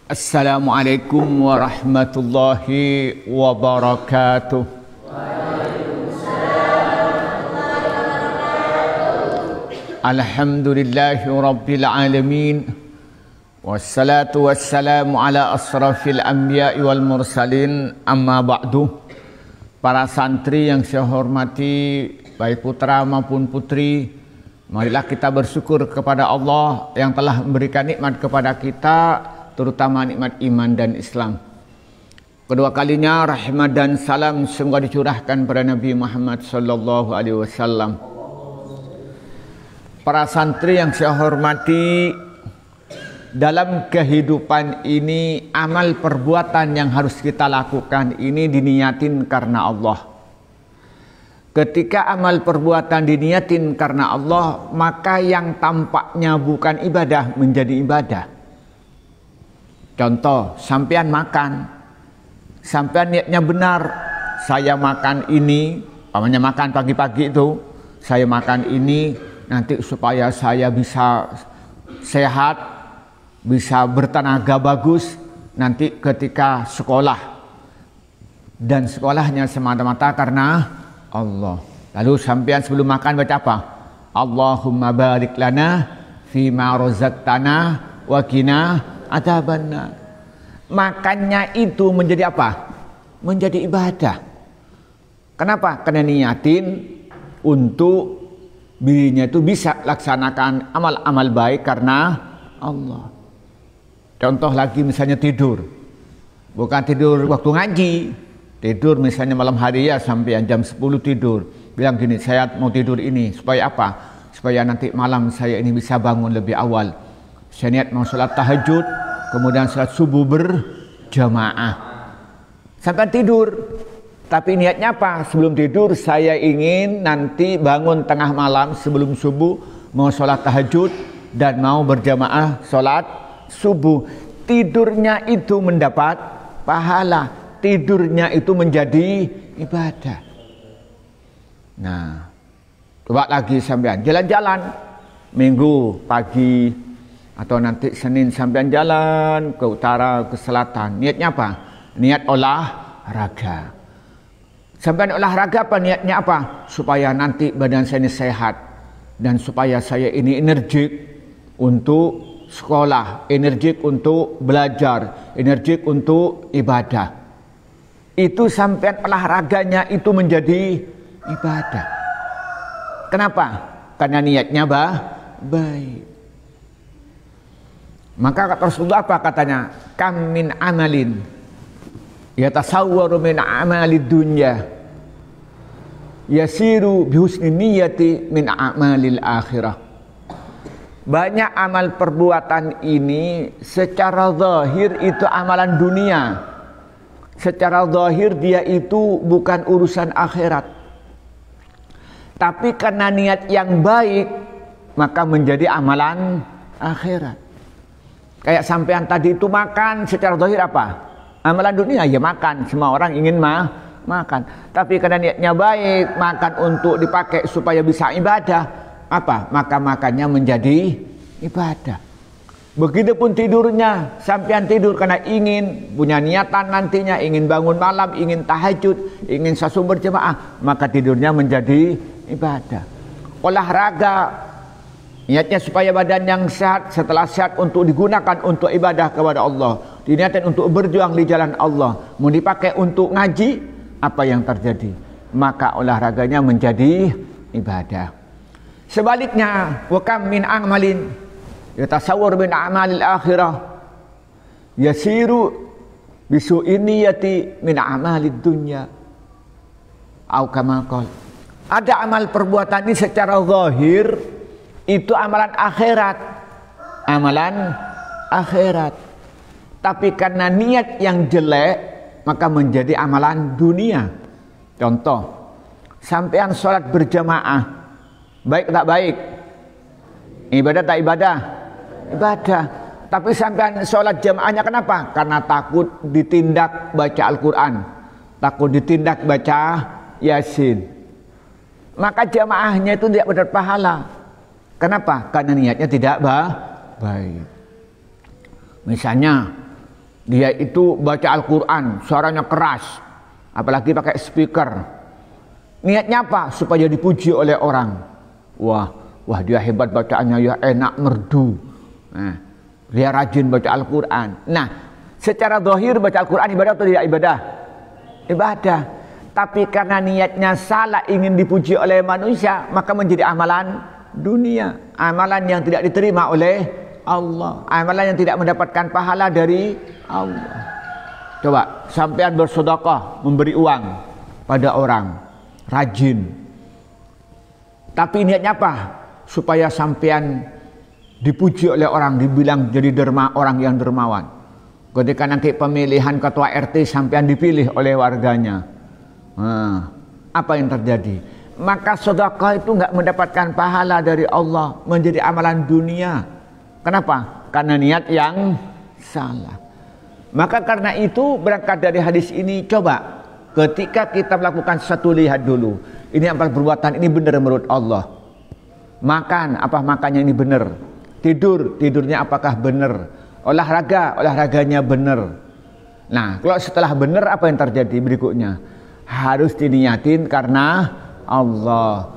Assalamualaikum warahmatullahi wabarakatuh. Alhamdulillahi rabbil alamin. Wassalatu wassalamu ala asrafil anbiya'i wal mursalin. Amma ba'du. Para santri yang saya hormati, baik putra maupun putri, marilah kita bersyukur kepada Allah yang telah memberikan nikmat kepada kita, terutama nikmat iman dan Islam. Kedua kalinya rahmat dan salam semoga dicurahkan pada Nabi Muhammad sallallahu alaihi wasallam. Para santri yang saya hormati, dalam kehidupan ini amal perbuatan yang harus kita lakukan ini diniatin karena Allah. Ketika amal perbuatan diniatin karena Allah, maka yang tampaknya bukan ibadah menjadi ibadah. Contoh, sampean makan, sampean niatnya benar, saya makan ini, namanya makan pagi-pagi itu, saya makan ini nanti supaya saya bisa sehat, bisa bertenaga bagus nanti ketika sekolah, dan sekolahnya semata-mata karena Allah. Lalu sampean sebelum makan baca apa? Allahumma barik lana fima razaqtana wa qina adzabannar. Makannya itu menjadi apa? Menjadi ibadah. Kenapa? Karena niatin untuk dirinya itu bisa laksanakan amal-amal baik karena Allah. Contoh lagi misalnya tidur. Bukan tidur waktu ngaji. Tidur misalnya malam hari ya sampai jam 10 tidur. Bilang gini, saya mau tidur ini. Supaya apa? Supaya nanti malam saya ini bisa bangun lebih awal. Saya niat mau sholat tahajud, kemudian sholat subuh berjamaah. Sampai tidur. Tapi niatnya apa? Sebelum tidur saya ingin nanti bangun tengah malam sebelum subuh mau sholat tahajud dan mau berjamaah sholat subuh. Tidurnya itu mendapat pahala, tidurnya itu menjadi ibadah. Nah, coba lagi sampean jalan-jalan minggu pagi atau nanti Senin sampean jalan ke utara ke selatan. Niatnya apa? Niat olahraga. Sampai olahraga apa niatnya apa? Supaya nanti badan saya ini sehat dan supaya saya ini energik untuk sekolah, energik untuk belajar, energik untuk ibadah. Itu sampai olahraganya itu menjadi ibadah. Kenapa? Karena niatnya baik. Maka kata Rasulullah apa katanya? Kam min amalin yatasawwaru min amalid dunya yasiru bihusni niyati min amalil akhirah. Banyak amal perbuatan ini secara zahir itu amalan dunia. Secara zahir dia itu bukan urusan akhirat. Tapi karena niat yang baik maka menjadi amalan akhirat. Kayak sampean tadi itu makan secara zahir apa? Amalan dunia ya makan, semua orang ingin makan. Tapi karena niatnya baik, makan untuk dipakai supaya bisa ibadah, apa? Maka makannya menjadi ibadah. Begitupun tidurnya, sampean tidur karena ingin punya niatan nantinya, ingin bangun malam, ingin tahajud, ingin sasum berjamaah, maka tidurnya menjadi ibadah. Olahraga, niatnya supaya badan yang sehat, setelah sehat untuk digunakan untuk ibadah kepada Allah. Diniatkan untuk berjuang di jalan Allah, mau dipakai untuk ngaji, apa yang terjadi? Maka olahraganya menjadi ibadah. Sebaliknya, wa kam min amalin yatasawwar min amalil akhirah yasiru bisu'in niyati min amalid dunya. Au kama qala. Ada amal perbuatan ini secara zahir itu amalan akhirat. Amalan akhirat. Tapi karena niat yang jelek maka menjadi amalan dunia. Contoh, sampean sholat berjamaah, baik tak baik? Ibadah tak ibadah? Ibadah. Tapi sampean sholat jamaahnya kenapa? Karena takut ditindak baca Al-Quran, takut ditindak baca Yasin. Maka jamaahnya itu tidak mendapat pahala. Kenapa? Karena niatnya tidak baik. Misalnya Dia itu baca Al-Quran, suaranya keras, apalagi pakai speaker. Niatnya apa? Supaya dipuji oleh orang. Wah dia hebat bacaannya, ya enak merdu. Nah, dia rajin baca Al-Quran. Nah, secara zahir baca Al-Quran ibadah atau tidak ibadah? Ibadah. Tapi karena niatnya salah, ingin dipuji oleh manusia, maka menjadi amalan dunia. Amalan yang tidak diterima oleh Allah. Amalan yang tidak mendapatkan pahala dari Allah. Coba, sampean bersedekah, memberi uang pada orang, rajin. Tapi niatnya apa? Supaya sampean dipuji oleh orang, dibilang jadi orang yang dermawan. Ketika nanti pemilihan ketua RT sampean dipilih oleh warganya, apa yang terjadi? Maka sedekah itu nggak mendapatkan pahala dari Allah, menjadi amalan dunia. Kenapa? Karena niat yang salah. Maka karena itu berangkat dari hadis ini, coba ketika kita melakukan sesuatu, lihat dulu, ini amal perbuatan ini benar menurut Allah. Makan, apa makannya ini benar. Tidurnya apakah benar. Olahraganya benar. Nah, kalau setelah benar apa yang terjadi berikutnya? Harus diniatin karena Allah.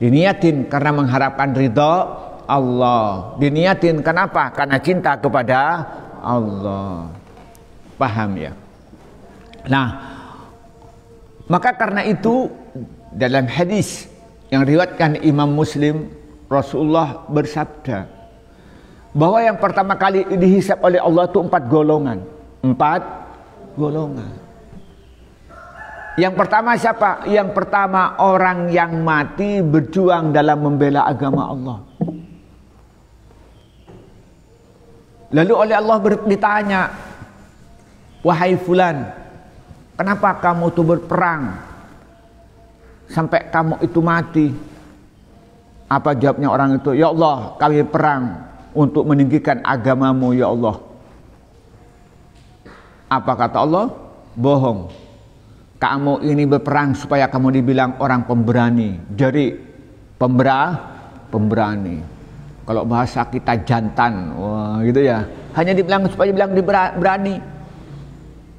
Diniatin karena mengharapkan ridho Allah. Diniatin kenapa? Karena cinta kepada Allah. Paham ya? Nah, maka karena itu dalam hadis yang diriwayatkan Imam Muslim, Rasulullah bersabda bahwa yang pertama kali dihisab oleh Allah itu 4 golongan. 4 golongan. Yang pertama siapa? Yang pertama orang yang mati berjuang dalam membela agama Allah. Lalu oleh Allah ditanya, wahai fulan, kenapa kamu itu berperang sampai kamu itu mati? Apa jawabnya orang itu? Ya Allah, kami perang untuk meninggikan agamamu ya Allah. Apa kata Allah? Bohong. Kamu ini berperang supaya kamu dibilang orang pemberani. Jadi pemberani. Kalau bahasa kita jantan, wah gitu ya. Hanya dibilang supaya dibilang berani.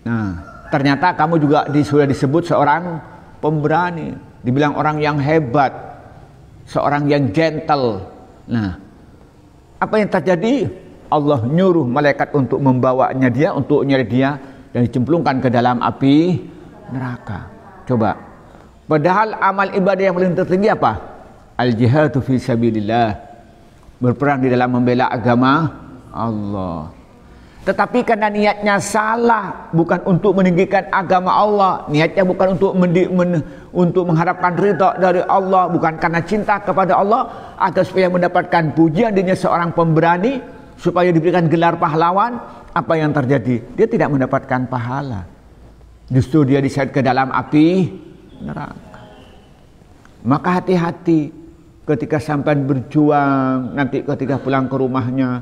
Nah, ternyata kamu juga sudah disebut seorang pemberani, dibilang orang yang hebat, seorang yang gentle. Nah, apa yang terjadi? Allah nyuruh malaikat untuk membawanya dia, untuk nyeret dia dan dicemplungkan ke dalam api neraka. Coba. Padahal amal ibadah yang paling tertinggi apa? Al-jihadu fi sabilillah. Berperang di dalam membela agama Allah. Tetapi karena niatnya salah, bukan untuk meninggikan agama Allah, niatnya bukan untuk mengharapkan ridha dari Allah, bukan karena cinta kepada Allah, agar supaya mendapatkan pujian dirinya seorang pemberani, supaya diberikan gelar pahlawan, apa yang terjadi? Dia tidak mendapatkan pahala. Justru dia diseret ke dalam api neraka. Maka hati-hati ketika sampai berjuang, nanti ketika pulang ke rumahnya,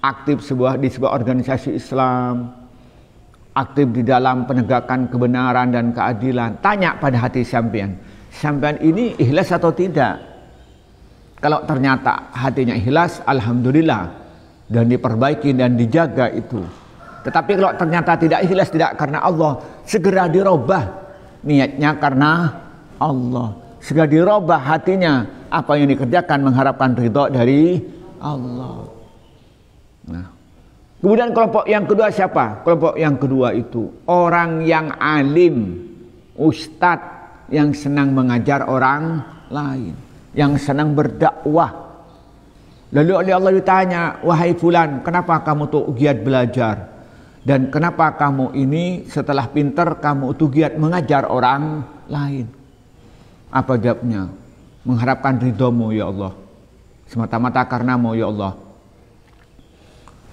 aktif di sebuah organisasi Islam, aktif di dalam penegakan kebenaran dan keadilan. Tanya pada hati sampean ini ikhlas atau tidak? Kalau ternyata hatinya ikhlas, alhamdulillah, dan diperbaiki dan dijaga itu. Tetapi kalau ternyata tidak ikhlas, tidak karena Allah, segera dirubah niatnya karena Allah. Segera dirubah hatinya, apa yang dikerjakan mengharapkan ridho dari Allah. Nah, kemudian kelompok yang kedua siapa? Kelompok yang kedua itu orang yang alim, ustadz yang senang mengajar orang lain, yang senang berdakwah. Lalu oleh Allah ditanya, wahai fulan, kenapa kamu tuh giat belajar? Dan kenapa kamu ini setelah pintar kamu tuh giat mengajar orang lain? Apa jawabnya? Mengharapkan ridhomu ya Allah, semata-mata karenamu ya Allah.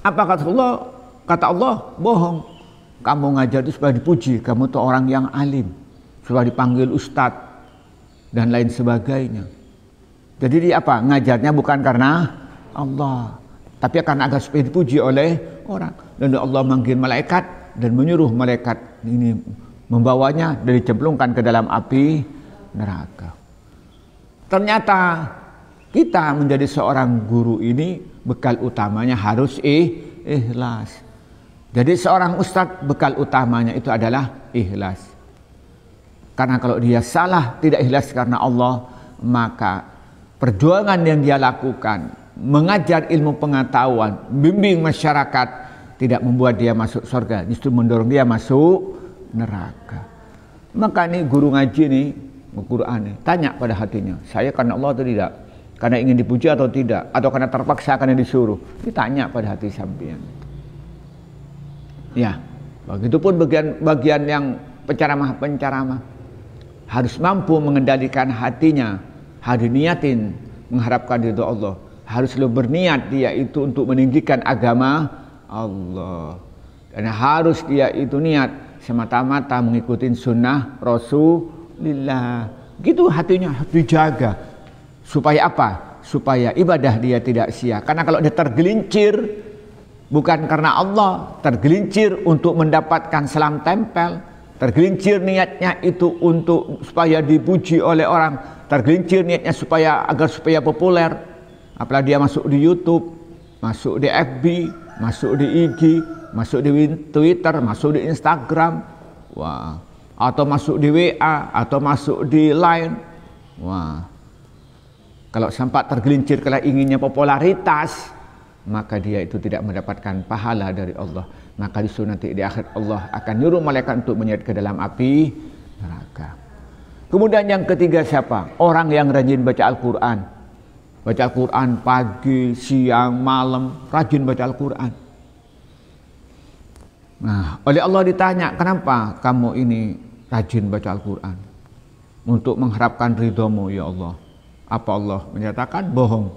Apa kata Allah? Kata Allah, bohong. Kamu ngajar itu supaya dipuji, kamu tuh orang yang alim, supaya dipanggil ustadz dan lain sebagainya. Jadi dia apa? Ngajarnya bukan karena Allah, tapi karena agar supaya dipuji oleh orang. Dan Allah manggil malaikat dan menyuruh malaikat ini membawanya dan dicemplungkan ke dalam api neraka. Ternyata kita menjadi seorang guru ini bekal utamanya harus ikhlas. Jadi seorang ustadz bekal utamanya itu adalah ikhlas. Karena kalau dia salah, tidak ikhlas karena Allah, maka perjuangan yang dia lakukan, mengajar ilmu pengetahuan, bimbing masyarakat, tidak membuat dia masuk surga, justru mendorong dia masuk neraka. Maka ini guru ngaji nih, Al-Quran nih, tanya pada hatinya, saya karena Allah atau tidak? Karena ingin dipuji atau tidak? Atau karena terpaksa, karena disuruh? Ditanya pada hati sampean. Ya, begitupun bagian yang penceramah harus mampu mengendalikan hatinya, harus niatin mengharapkan ridho Allah, harus selalu berniat dia itu untuk meninggikan agama Allah, dan harus dia itu niat semata-mata mengikuti sunnah Rasulullah. Gitu hatinya harus dijaga. Supaya apa? Supaya ibadah dia tidak sia. Karena kalau dia tergelincir bukan karena Allah, tergelincir untuk mendapatkan salam tempel, tergelincir niatnya itu untuk supaya dipuji oleh orang, tergelincir niatnya agar supaya populer, apalagi dia masuk di YouTube, masuk di FB, masuk di IG, masuk di Twitter, masuk di Instagram, wah, atau masuk di WA, atau masuk di Line, wah. Kalau sempat tergelincir karena inginnya popularitas, maka dia itu tidak mendapatkan pahala dari Allah. Maka disuruh nanti di akhir Allah akan nyuruh malaikat untuk menyeret ke dalam api neraka. Kemudian yang ketiga siapa? Orang yang rajin baca Al-Quran. Baca Al-Quran pagi, siang, malam, rajin baca Al-Quran. Nah, oleh Allah ditanya, kenapa kamu ini rajin baca Al-Quran? Untuk mengharapkan ridhomu ya Allah. Apa Allah menyatakan? Bohong.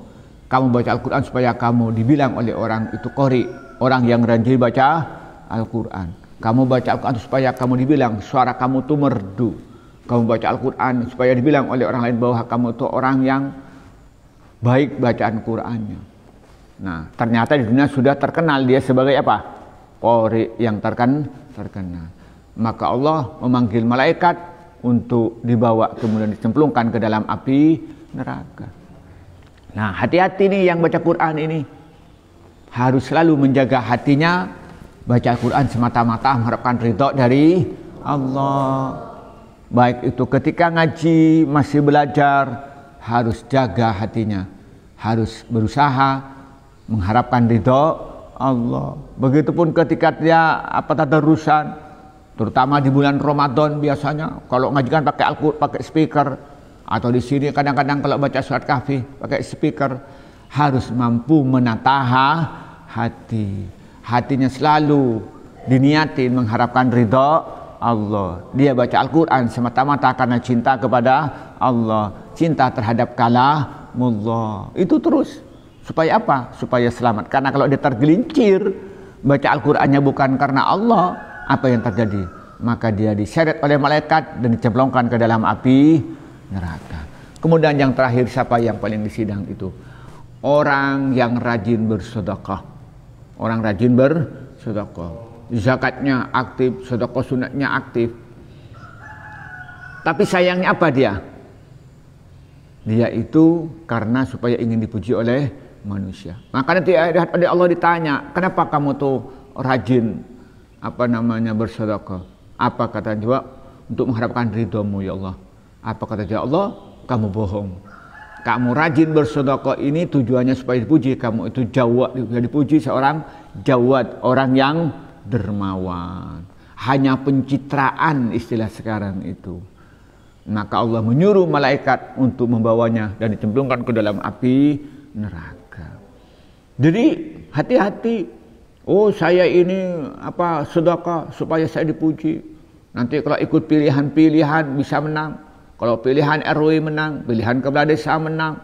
Kamu baca Al-Quran supaya kamu dibilang oleh orang itu qori, orang yang rajin baca Al-Quran. Kamu baca Al-Quran supaya kamu dibilang suara kamu itu merdu. Kamu baca Al-Quran supaya dibilang oleh orang lain bahwa kamu itu orang yang baik bacaan Qurannya. Nah, ternyata di dunia sudah terkenal dia sebagai apa? Qori yang terkenal. Maka Allah memanggil malaikat untuk dibawa kemudian dicemplungkan ke dalam api neraka. Nah, hati-hati nih yang baca Quran ini. Harus selalu menjaga hatinya. Baca Quran semata-mata mengharapkan ridho dari Allah. Baik itu ketika ngaji, masih belajar, harus jaga hatinya. Harus berusaha mengharapkan ridho Allah. Begitupun ketika dia tadarusan, terutama di bulan Ramadan biasanya kalau ngajikan pakai Al-Quran, pakai speaker. Atau di sini kadang-kadang kalau baca surat Kahfi pakai speaker, harus mampu menata hati. Hatinya selalu diniatin mengharapkan ridho Allah. Dia baca Al-Quran semata-mata karena cinta kepada Allah, cinta terhadap kalamullah. Itu terus. Supaya apa? Supaya selamat. Karena kalau dia tergelincir baca Al-Qurannya bukan karena Allah, apa yang terjadi? Maka dia diseret oleh malaikat dan dicemplungkan ke dalam api neraka. Kemudian yang terakhir siapa yang paling disidang itu? Orang yang rajin bersedekah. Orang rajin bersedekah. Zakatnya aktif, sedekah sunatnya aktif. Tapi sayangnya apa dia? Dia itu karena supaya ingin dipuji oleh manusia. Makanya oleh Allah ditanya, kenapa kamu tuh rajin bersedekah? Apa kata jawab? Untuk mengharapkan ridhomu ya Allah. Apa kata dia? Allah, kamu bohong. Kamu rajin bersedekah ini tujuannya supaya dipuji. Kamu itu jawad, dipuji seorang jawad, orang yang dermawan. Hanya pencitraan istilah sekarang itu. Maka Allah menyuruh malaikat untuk membawanya dan dicemplungkan ke dalam api neraka. Jadi hati-hati. Oh, saya ini sedekah supaya saya dipuji. Nanti kalau ikut pilihan-pilihan bisa menang. Kalau pilihan RW menang, pilihan kepala desa menang,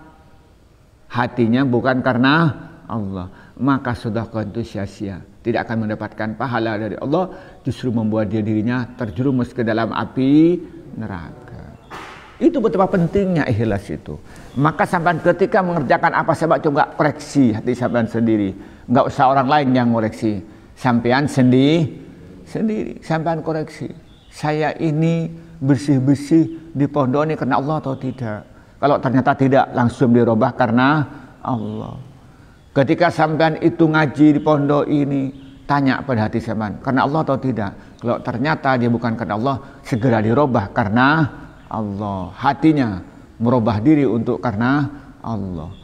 hatinya bukan karena Allah, maka sedekah itu sia-sia, tidak akan mendapatkan pahala dari Allah, justru membuat dirinya terjerumus ke dalam api neraka. Itu betapa pentingnya ikhlas itu. Maka sampai ketika mengerjakan apa saja, coba koreksi hati sampean sendiri, nggak usah orang lain yang koreksi, sampean sendiri, sampean koreksi. Saya ini bersih-bersih di pondok ini karena Allah atau tidak? Kalau ternyata tidak, langsung dirubah karena Allah. Ketika sampean itu ngaji di pondok ini, tanya pada hati sampean, karena Allah atau tidak? Kalau ternyata dia bukan karena Allah, segera dirubah karena Allah. Hatinya merubah diri untuk karena Allah.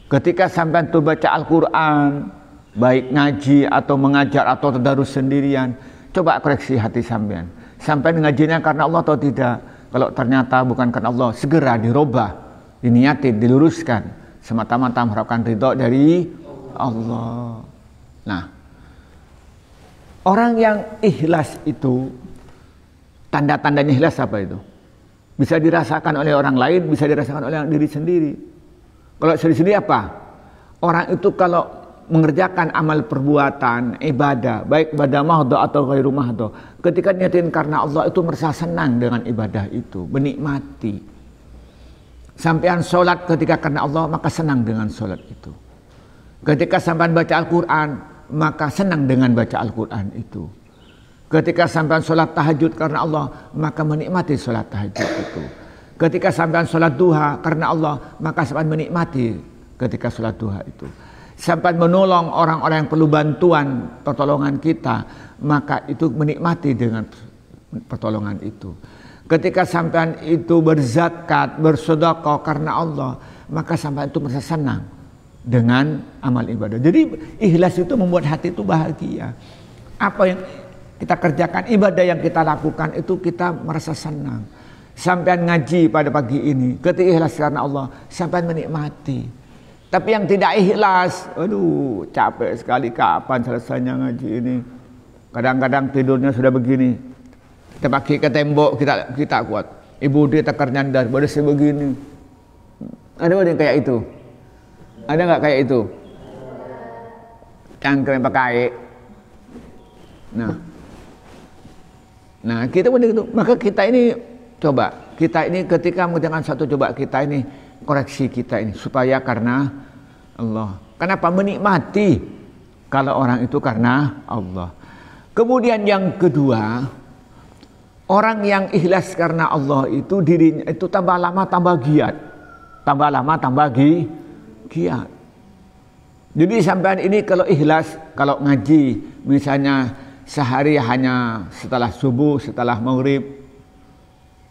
Ketika sampean tuh baca Al-Quran, baik ngaji atau mengajar atau tadarus sendirian, coba koreksi hati sampean. Sampean ngajinya karena Allah atau tidak? Kalau ternyata bukan karena Allah, segera dirubah, diniatin, diluruskan, semata-mata mengharapkan ridho dari Allah. Nah, orang yang ikhlas itu, tanda-tandanya ikhlas apa itu? Bisa dirasakan oleh orang lain, bisa dirasakan oleh diri sendiri. Kalau sendiri apa? Orang itu kalau mengerjakan amal perbuatan, ibadah, baik ibadah mahdoh atau ghairu mahdoh, ketika niatin karena Allah itu merasa senang dengan ibadah itu, menikmati. Sampean sholat ketika karena Allah, maka senang dengan sholat itu. Ketika sampean baca Al-Quran, maka senang dengan baca Al-Quran itu. Ketika sampean sholat tahajud karena Allah, maka menikmati sholat tahajud itu. Ketika sampean sholat duha karena Allah, maka sampean menikmati ketika sholat duha itu. Sampai menolong orang-orang yang perlu bantuan, pertolongan kita, maka itu menikmati dengan pertolongan itu. Ketika sampean itu berzakat, bersedekah karena Allah, maka sampean itu merasa senang dengan amal ibadah. Jadi ikhlas itu membuat hati itu bahagia. Apa yang kita kerjakan, ibadah yang kita lakukan itu kita merasa senang. Sampean ngaji pada pagi ini, ketika ikhlas karena Allah, sampean menikmati. Tapi yang tidak ikhlas, aduh capek sekali, kapan selesainya ngaji ini. Kadang-kadang tidurnya sudah begini, kita pakai ke tembok, kita kuat. Ibu dia tekar nyandar, baru sebegini. Ada yang kayak itu? Ada nggak kayak itu? Cangkring pakai. Nah kita pun itu. Maka kita ini coba, kita ini ketika mengerjakan satu, coba kita ini koreksi kita ini supaya karena Allah. Kenapa? Menikmati kalau orang itu karena Allah. Kemudian yang kedua, orang yang ikhlas karena Allah itu dirinya itu tambah lama tambah giat, tambah lama tambah giat. Jadi sampean ini kalau ikhlas, kalau ngaji misalnya sehari hanya setelah subuh, setelah maghrib.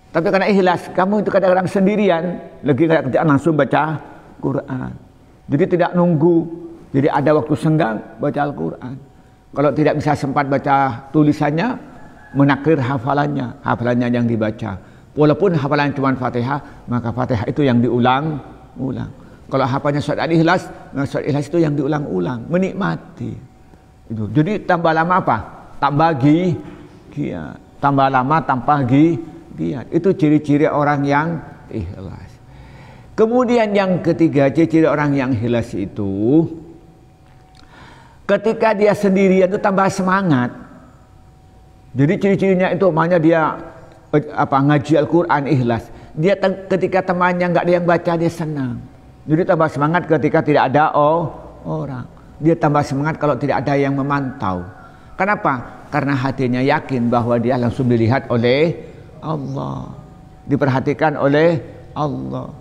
Tapi karena ikhlas, kamu itu kadang-kadang sendirian, lagi nggak kerjaan langsung baca Quran. Jadi tidak nunggu, jadi ada waktu senggang baca Al-Quran. Kalau tidak bisa sempat baca tulisannya, menakrir hafalannya yang dibaca. Walaupun hafalan cuma Fatihah, maka Fatihah itu yang diulang-ulang. Kalau hafalnya surat Al-Ikhlas, maka surat Al-Ikhlas itu yang diulang-ulang, menikmati. Itu. Jadi tambah lama apa? Tambah giat. Tambah lama tambah giat. Itu ciri-ciri orang yang ikhlas. Kemudian yang ketiga, ciri-ciri orang yang ikhlas itu ketika dia sendirian itu tambah semangat. Jadi ciri-cirinya itu makanya dia ngaji Al-Quran ikhlas. Dia ketika temannya nggak ada yang baca, dia senang. Jadi tambah semangat ketika tidak ada orang. Dia tambah semangat kalau tidak ada yang memantau. Kenapa? Karena hatinya yakin bahwa dia langsung dilihat oleh Allah, diperhatikan oleh Allah.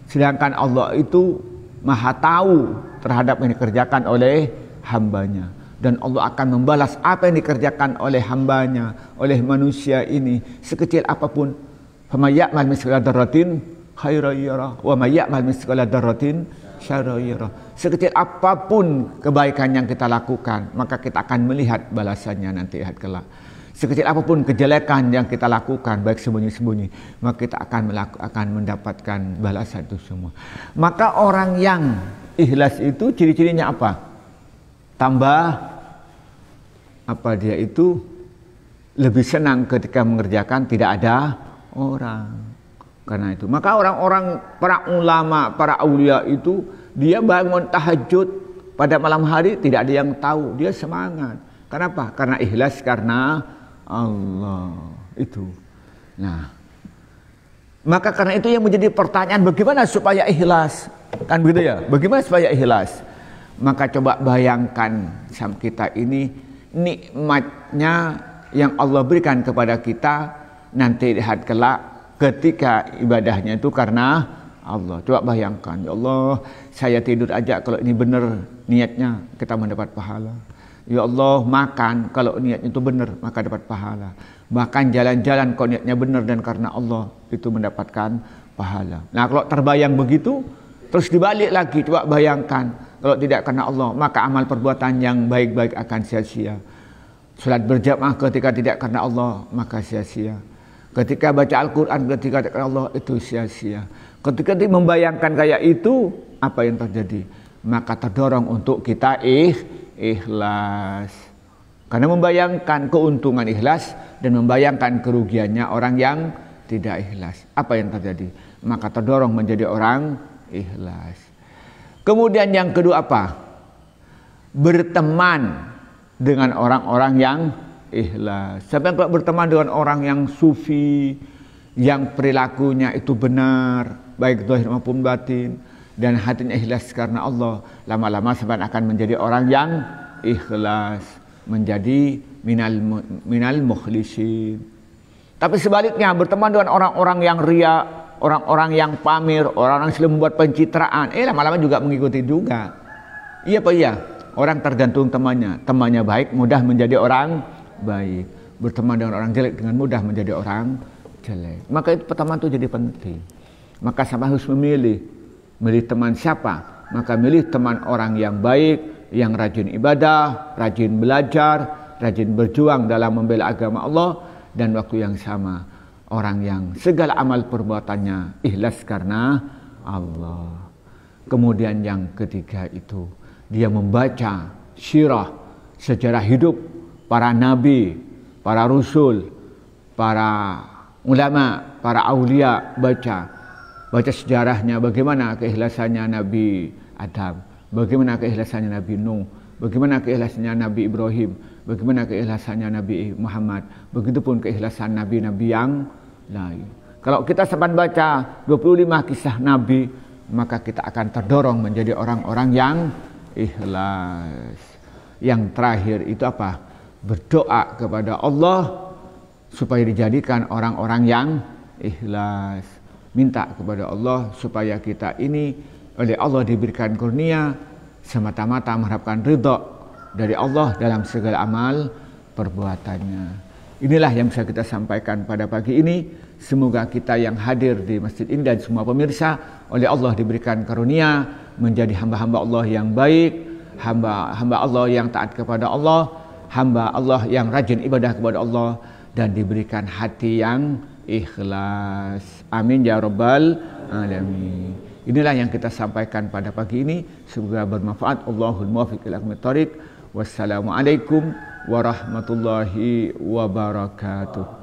Sedangkan Allah itu maha tahu terhadap yang dikerjakan oleh hambanya. Dan Allah akan membalas apa yang dikerjakan oleh hambanya, oleh manusia ini, sekecil apapun. Faman ya'mal mithqala dzarratin khairan yarah wa may ya'mal mithqala dzarratin syarran yarah. Sekecil apapun kebaikan yang kita lakukan, maka kita akan melihat balasannya nanti akhirat kelak. Sekecil apapun kejelekan yang kita lakukan, baik sembunyi-sembunyi, maka kita akan mendapatkan balasan itu semua. Maka orang yang ikhlas itu ciri-cirinya apa? Tambah apa dia itu lebih senang ketika mengerjakan tidak ada orang. Karena itu, maka orang-orang para ulama, para aulia itu dia bangun tahajud pada malam hari tidak ada yang tahu, dia semangat. Kenapa? Karena ikhlas karena Allah itu. Nah, maka karena itu yang menjadi pertanyaan, bagaimana supaya ikhlas? Kan begitu ya? Bagaimana supaya ikhlas? Maka coba bayangkan sama kita ini nikmatnya yang Allah berikan kepada kita nanti di hari kelak ketika ibadahnya itu karena Allah. Coba bayangkan, ya Allah, saya tidur aja kalau ini benar niatnya kita mendapat pahala. Ya Allah, makan kalau niatnya itu benar maka dapat pahala. Bahkan jalan-jalan kalau niatnya benar dan karena Allah itu mendapatkan pahala. Nah kalau terbayang begitu, terus dibalik lagi, coba bayangkan kalau tidak karena Allah maka amal perbuatan yang baik-baik akan sia-sia. Salat berjamaah ketika tidak karena Allah maka sia-sia. Ketika baca Al-Quran ketika tidak karena Allah itu sia-sia. Ketika dia membayangkan kayak itu, apa yang terjadi? Maka terdorong untuk kita ikhlas. Karena membayangkan keuntungan ikhlas dan membayangkan kerugiannya orang yang tidak ikhlas. Apa yang terjadi? Maka terdorong menjadi orang ikhlas. Kemudian yang kedua apa? Berteman dengan orang-orang yang ikhlas. Sampai kalau berteman dengan orang yang sufi, yang perilakunya itu benar, baik zahir maupun batin, dan hatinya ikhlas karena Allah, lama-lama sampai akan menjadi orang yang ikhlas, menjadi minal mukhlisin. Tapi sebaliknya berteman dengan orang-orang yang ria, orang-orang yang pamer, orang-orang yang selalu membuat pencitraan, lama-lama juga mengikuti juga. Iya apa iya? Orang tergantung temannya. Temannya baik, mudah menjadi orang baik. Berteman dengan orang jelek dengan mudah menjadi orang jelek. Maka itu pertemanan itu jadi penting. Maka sama harus memilih teman siapa. Maka milih teman orang yang baik, yang rajin ibadah, rajin belajar, rajin berjuang dalam membela agama Allah, dan waktu yang sama orang yang segala amal perbuatannya ikhlas karena Allah. Kemudian yang ketiga itu dia membaca sirah, sejarah hidup para nabi, para rasul, para ulama, para aulia, baca sejarahnya, bagaimana keikhlasannya Nabi Adam, bagaimana keikhlasannya Nabi Nuh, bagaimana keikhlasannya Nabi Ibrahim, bagaimana keikhlasannya Nabi Muhammad, begitupun keikhlasan nabi-nabi yang lain. Kalau kita sempat baca 25 kisah nabi, maka kita akan terdorong menjadi orang-orang yang ikhlas. Yang terakhir itu apa? Berdoa kepada Allah supaya dijadikan orang-orang yang ikhlas. Minta kepada Allah supaya kita ini oleh Allah diberikan kurnia semata-mata mengharapkan ridha dari Allah dalam segala amal perbuatannya. Inilah yang bisa kita sampaikan pada pagi ini. Semoga kita yang hadir di masjid ini dan semua pemirsa oleh Allah diberikan karunia menjadi hamba-hamba Allah yang baik, hamba Allah yang taat kepada Allah, hamba Allah yang rajin ibadah kepada Allah, dan diberikan hati yang ikhlas. Amin ya rabbal alamin. Inilah yang kita sampaikan pada pagi ini. Semoga bermanfaat. Allahul muwaffiq ila aqwamit thoriq. Wassalamualaikum warahmatullahi wabarakatuh.